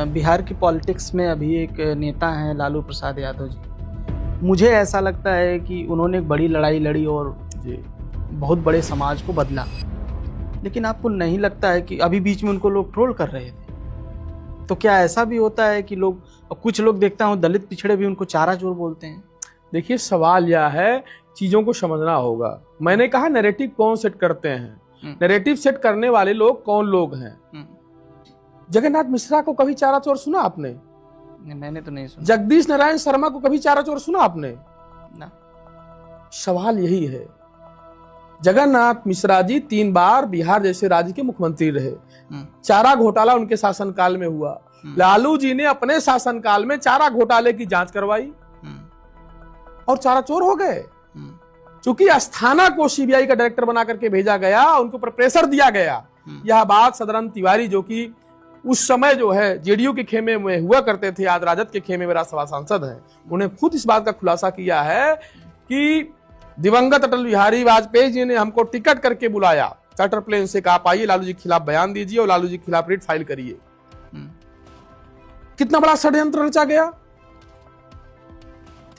बिहार की पॉलिटिक्स में अभी एक नेता हैं लालू प्रसाद यादव जी। मुझे ऐसा लगता है कि उन्होंने एक बड़ी लड़ाई लड़ी और बहुत बड़े समाज को बदला, लेकिन आपको नहीं लगता है कि अभी बीच में उनको लोग ट्रोल कर रहे थे? तो क्या ऐसा भी होता है कि लोग, कुछ लोग देखता हूँ दलित पिछड़े भी उनको चारा चोर बोलते हैं? देखिए, सवाल यह है, चीजों को समझना होगा। मैंने कहा नैरेटिव कौन सेट करते हैं, नैरेटिव सेट करने वाले लोग कौन लोग हैं। जगन्नाथ मिश्रा को कभी चारा चोर सुना आपने? मैंने तो नहीं सुना। जगदीश नारायण शर्मा को कभी चारा चोर सुना आपने? ना। सवाल यही है। जगन्नाथ मिश्रा जी 3 बार बिहार जैसे राज्य के मुख्यमंत्री रहे। चारा घोटाला उनके शासनकाल में हुआ। लालू जी ने अपने शासनकाल में चारा घोटाले की जांच करवाई और चारा चोर हो गए। चूंकि अस्थाना को सीबीआई का डायरेक्टर बना करके भेजा गया, उनके ऊपर प्रेशर दिया गया। यह बात सदानंद तिवारी, जो कि उस समय जो है जेडीयू के खेमे में हुआ करते थे, आज राजद के खेमे में राज्यसभा सांसद हैं, उन्हें खुद इस बात का खुलासा किया है कि दिवंगत अटल बिहारी वाजपेयी जी ने हमको टिकट करके बुलाया, चार्टर प्लेन से कहा, आइए लालू जी के खिलाफ बयान दीजिए और लालू जी के खिलाफ रिट फाइल करिए। कितना बड़ा षड्यंत्र रचा गया।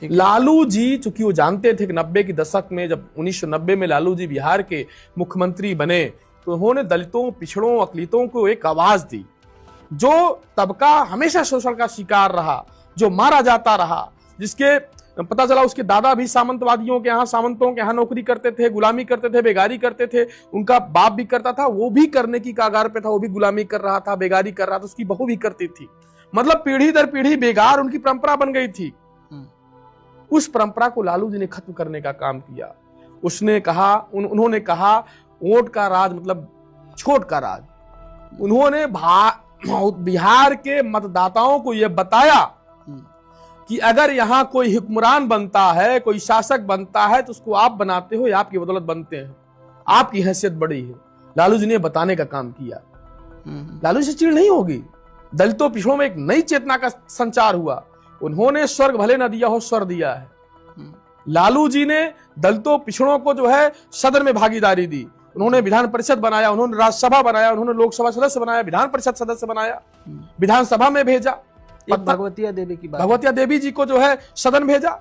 लालू जी, चूंकि वो जानते थे कि 90 के दशक में, जब 1990 में लालू जी बिहार के मुख्यमंत्री बने, तो उन्होंने दलितों, पिछड़ों, अकलितों को एक आवाज दी। जो तबका हमेशा शोषण का शिकार रहा, जो मारा जाता रहा, जिसके पता चला उसके दादा भी सामंतवादियों के यहाँ, सामंतों के यहाँ नौकरी करते थे, गुलामी करते थे, बेगारी करते थे, उनका बाप भी करता था, वो भी करने की कागार पे था, वो भी गुलामी कर रहा था, बेगारी कर रहा था, उसकी बहू भी करती थी। मतलब पीढ़ी दर पीढ़ी बेगार उनकी परंपरा बन गई थी। उस परंपरा को लालू जी ने खत्म करने का काम किया। उसने कहा, उन्होंने कहा, वोट का राज मतलब छोट का राज। उन्होंने बिहार के मतदाताओं को यह बताया कि अगर यहां कोई हुक्मरान बनता है, कोई शासक बनता है, तो उसको आप बनाते हो या आपकी बदौलत बनते हैं, आपकी हैसियत बड़ी है। लालू जी ने बताने का काम किया। लालू जी से चिढ़ नहीं होगी। दलितों पिछड़ों में एक नई चेतना का संचार हुआ। उन्होंने स्वर्ग भले न दिया हो, स्वर दिया है। लालू जी ने दलितों पिछड़ों को जो है सदन में भागीदारी दी। उन्होंने विधान परिषद बनाया, उन्होंने राज्यसभा बनाया, उन्होंने लोकसभा सदस्य बनाया, विधान परिषद सदस्य बनाया, विधानसभा में भेजा। भगवतिया देवी की बात, भगवतिया देवी जी को जो है सदन भेजा।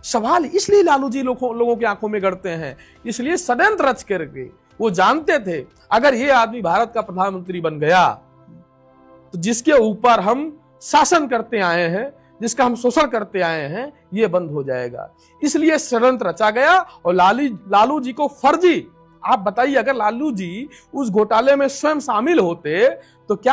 सवाल इसलिए लालू जी लोगों की आंखों में गड़ते हैं, इसलिए षड्यंत्र रच करके वो जानते थे अगर ये आदमी भारत का प्रधानमंत्री बन गया तो जिसके ऊपर हम शासन करते आए हैं, जिसका हम शोषण करते आए हैं, ये बंद हो जाएगा। इसलिए षड्यंत्र रचा गया। और लालू जी को फर्जी, आप बताइए, अगर लालू जी उस घोटाले में स्वयं शामिल होते तो क्या